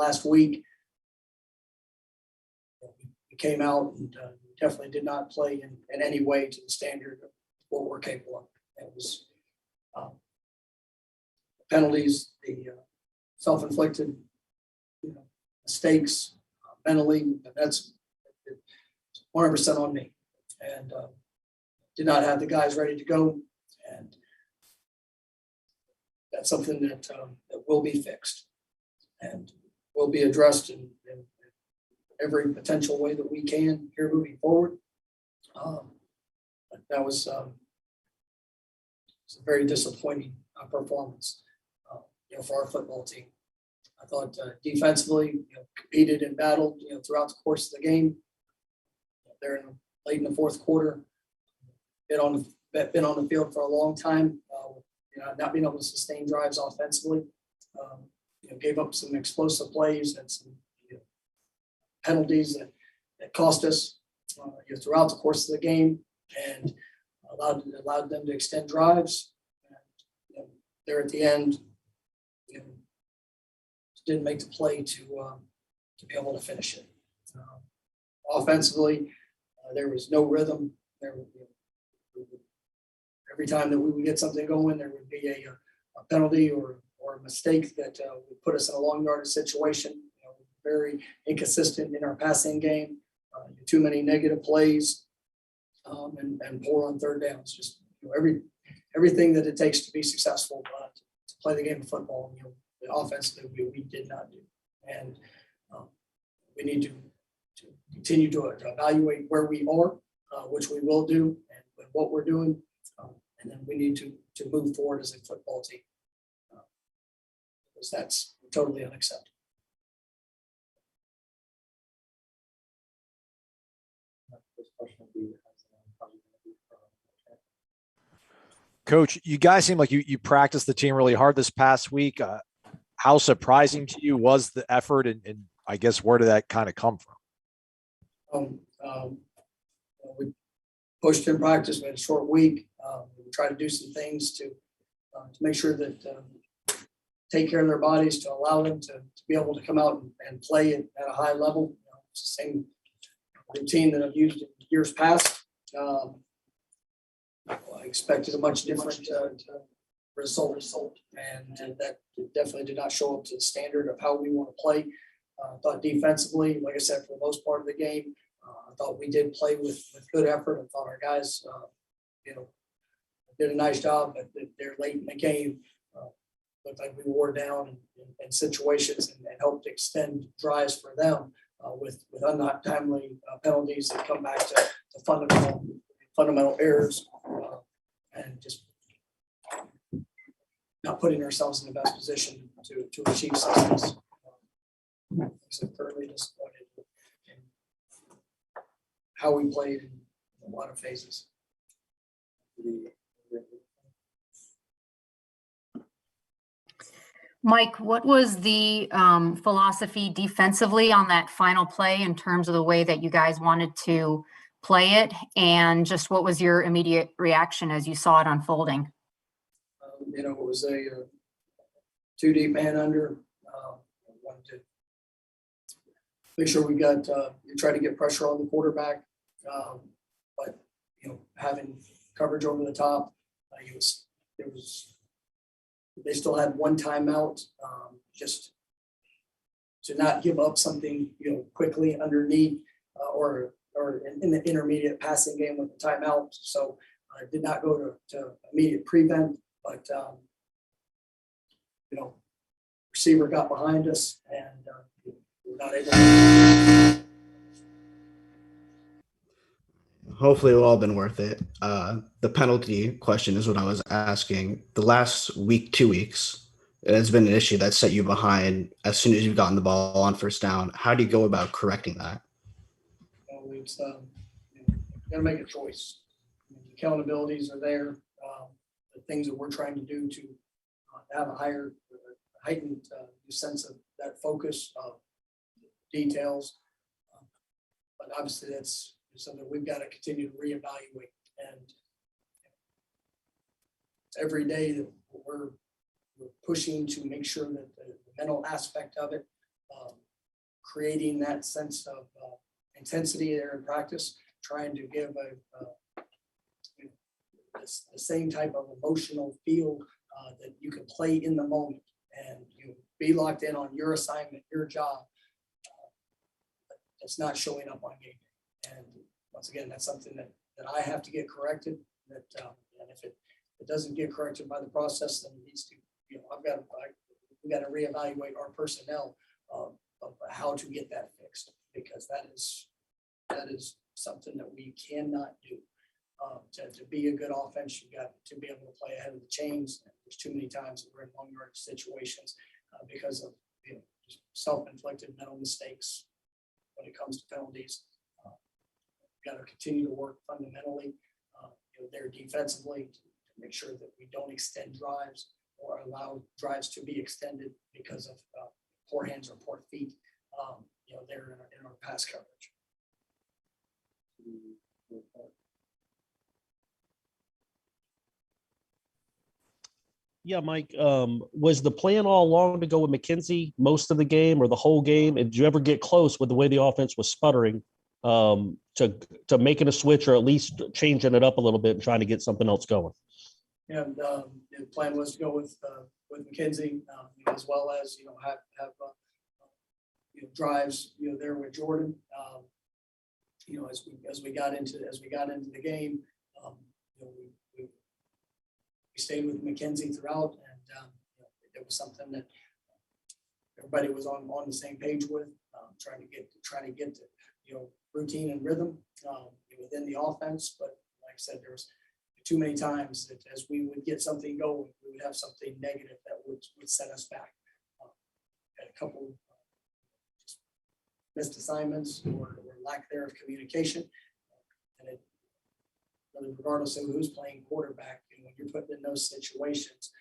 last week, we came out and definitely did not play in any way to the standard of what we're capable of. It was penalties, the self-inflicted mistakes mentally. That's 100% on me, and did not have the guys ready to go, and that's something that will be fixed and will be addressed in every potential way that we can here moving forward. But that was a very disappointing performance, for our football team. I thought defensively, competed and battled, throughout the course of the game. They're late in the fourth quarter. Been on the field for a long time. Not being able to sustain drives offensively. Gave up some explosive plays and some penalties that cost us throughout the course of the game, and allowed them to extend drives. And, there at the end, didn't make the play to be able to finish it. Offensively, there was no rhythm. Every time that we would get something going, there would be a penalty or a mistake that would put us in a long yardage situation. Very inconsistent in our passing game. Too many negative plays, and poor on third downs. Just everything that it takes to be successful to play the game of football. The offense that we did not do, and we need to continue to evaluate where we are, which we will do, and what we're doing, and then we need to move forward as a football team, because that's totally unacceptable. Coach, you guys seem like you practiced the team really hard this past week. How surprising to you was the effort, and I guess where did that kind of come from? We pushed in practice. We had a short week. We tried to do some things to make sure that take care of their bodies, to allow them to be able to come out and play at a high level. It's the same routine that I've used in years past. I expected a much different result, and that definitely did not show up to the standard of how we want to play. I thought defensively, like I said, for the most part of the game, I thought we did play with good effort. I thought our guys, did a nice job, but they're late in the game. Looked like we wore down in situations and helped extend drives for them with untimely penalties that come back to fundamental errors, and just not putting ourselves in the best position to achieve success. I'm thoroughly disappointed in how we played in a lot of phases. Mike, what was the philosophy defensively on that final play in terms of the way that you guys wanted to play it? And just what was your immediate reaction as you saw it unfolding? It was a 2 deep man under. Wanted to make sure we got, try to get pressure on the quarterback. But, having coverage over the top, they still had one timeout, just to not give up something, quickly underneath, or in the intermediate passing game with the timeout. So I did not go to immediate prevent, but receiver got behind us, and we're not able to. Hopefully it'll all been worth it. The penalty question is what I was asking. The last week, 2 weeks, it has been an issue that set you behind as soon as you've gotten the ball on first down. How do you go about correcting that? It's got to make a choice. The accountabilities are there. The things that we're trying to do to have a heightened sense of that focus of details. But obviously that's something we've got to continue to reevaluate. And every day that we're pushing to make sure that the mental aspect of it creating that sense of intensity there in practice, trying to give the same type of emotional feel that you can play in the moment and you be locked in on your assignment, your job. It's not showing up on game day. And once again, that's something that I have to get corrected. And if it doesn't get corrected by the process, then it needs to, we got to reevaluate our personnel of how to get that fixed, because that is something that we cannot do. To be a good offense, you got to be able to play ahead of the chains. There's too many times that we're in long yardage situations because of just self-inflicted mental mistakes when it comes to penalties. Got to continue to work fundamentally there defensively to make sure that we don't extend drives or allow drives to be extended because of poor hands or poor feet there in our pass coverage. Yeah, Mike, was the plan all along to go with McKenzie most of the game or the whole game? And did you ever get close with the way the offense was sputtering to making a switch or at least changing it up a little bit and trying to get something else going? Yeah, the plan was to go with McKenzie as well as have drives there with Jordan. As we got into the game, we stayed with McKenzie throughout, and it was something that everybody was on the same page with, trying to get the routine and rhythm within the offense. But like I said, there was too many times that as we would get something going, we would have something negative that would set us back. Had a couple missed assignments or lack there of communication, and regardless of who's playing quarterback, when you're put in those situations,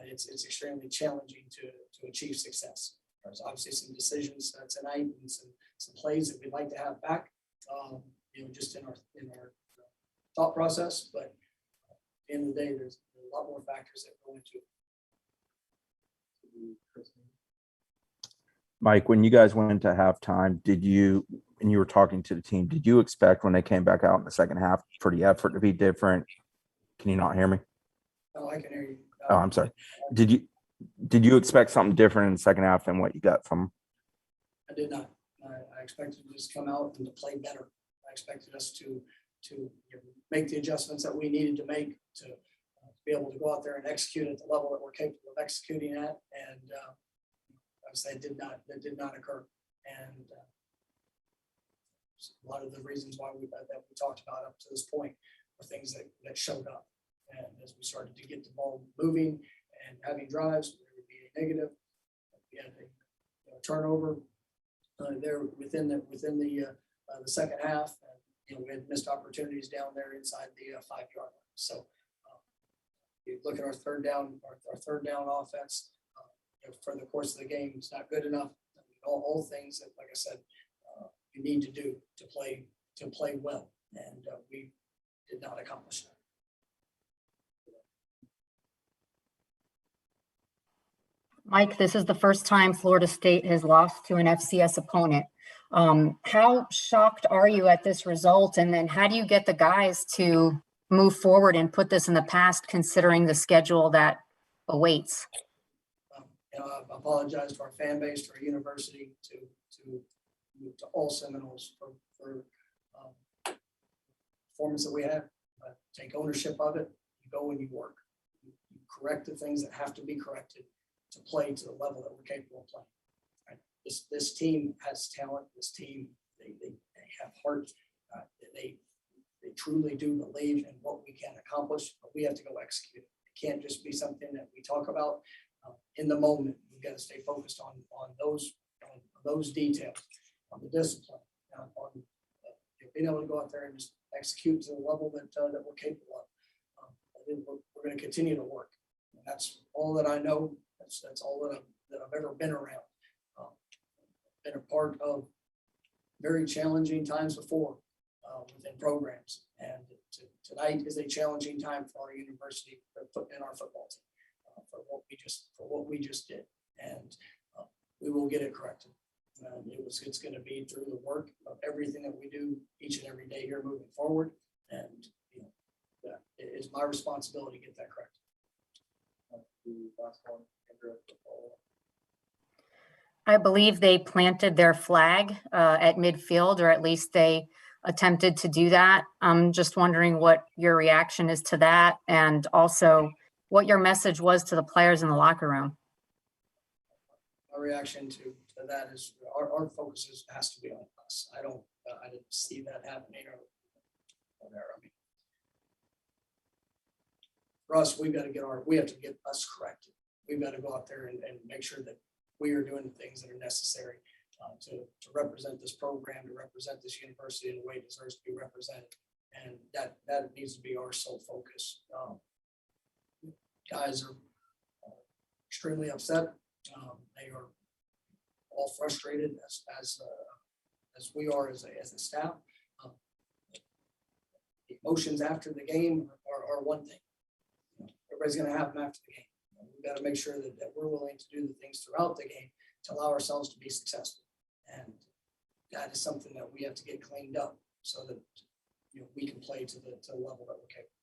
it's extremely challenging to achieve success. There's obviously some decisions tonight and some plays that we'd like to have back, just in our thought process. But at the end of the day, there's a lot more factors that go into it. Mike, when you guys went into halftime, and you were talking to the team, did you expect when they came back out in the second half for the effort to be different? Can you not hear me? Oh, I can hear you. Oh, I'm sorry. Did you expect something different in the second half than what you got from them? I did not. I expected to just come out and to play better. I expected us to make the adjustments that we needed to make to be able to go out there and execute at the level that we're capable of executing at. And obviously, that did not occur. And a lot of the reasons why we talked about up to this point were things that showed up. And as we started to get the ball moving and having drives, there would be a negative. We had a turnover there within the second half. And, we had missed opportunities down there inside the 5-yard line. So you look at our third down offense for the course of the game, it's not good enough. All things that, like I said, you need to do to play well, and we did not accomplish that. Mike, this is the first time Florida State has lost to an FCS opponent. How shocked are you at this result? And then how do you get the guys to move forward and put this in the past, considering the schedule that awaits? I apologize to our fan base, to our university, to all Seminoles for performance that we had. Take ownership of it. You go and you work. You correct the things that have to be corrected to play to the level that we're capable of playing. Right? This team has talent. This team, they have heart. They truly do believe in what we can accomplish, but we have to go execute it. It can't just be something that we talk about in the moment. We've got to stay focused on those details, on the discipline, on being able to go out there and just execute to the level that we're capable of. We're going to continue to work. And that's all that I know. That's all that I've ever been around. Been a part of very challenging times before within programs, and tonight is a challenging time for our university and our football team for what we just did, and we will get it corrected. It's going to be through the work of everything that we do each and every day here moving forward. And, that it is my responsibility to get that correct. I believe they planted their flag at midfield, or at least they attempted to do that. I'm just wondering what your reaction is to that, and also what your message was to the players in the locker room. My reaction to that is our focus has to be on us. I didn't see that happening or whatever. I mean, for us, we have to get us corrected. We've got to go out there and make sure that we are doing the things that are necessary to represent this program, to represent this university in the way it deserves to be represented. And that needs to be our sole focus. Guys are extremely upset. They are all frustrated as we are as a staff. The emotions after the game are one thing. Everybody's going to have them after the game. We've got to make sure that we're willing to do the things throughout the game to allow ourselves to be successful. And that is something that we have to get cleaned up so that we can play to the level that we're capable.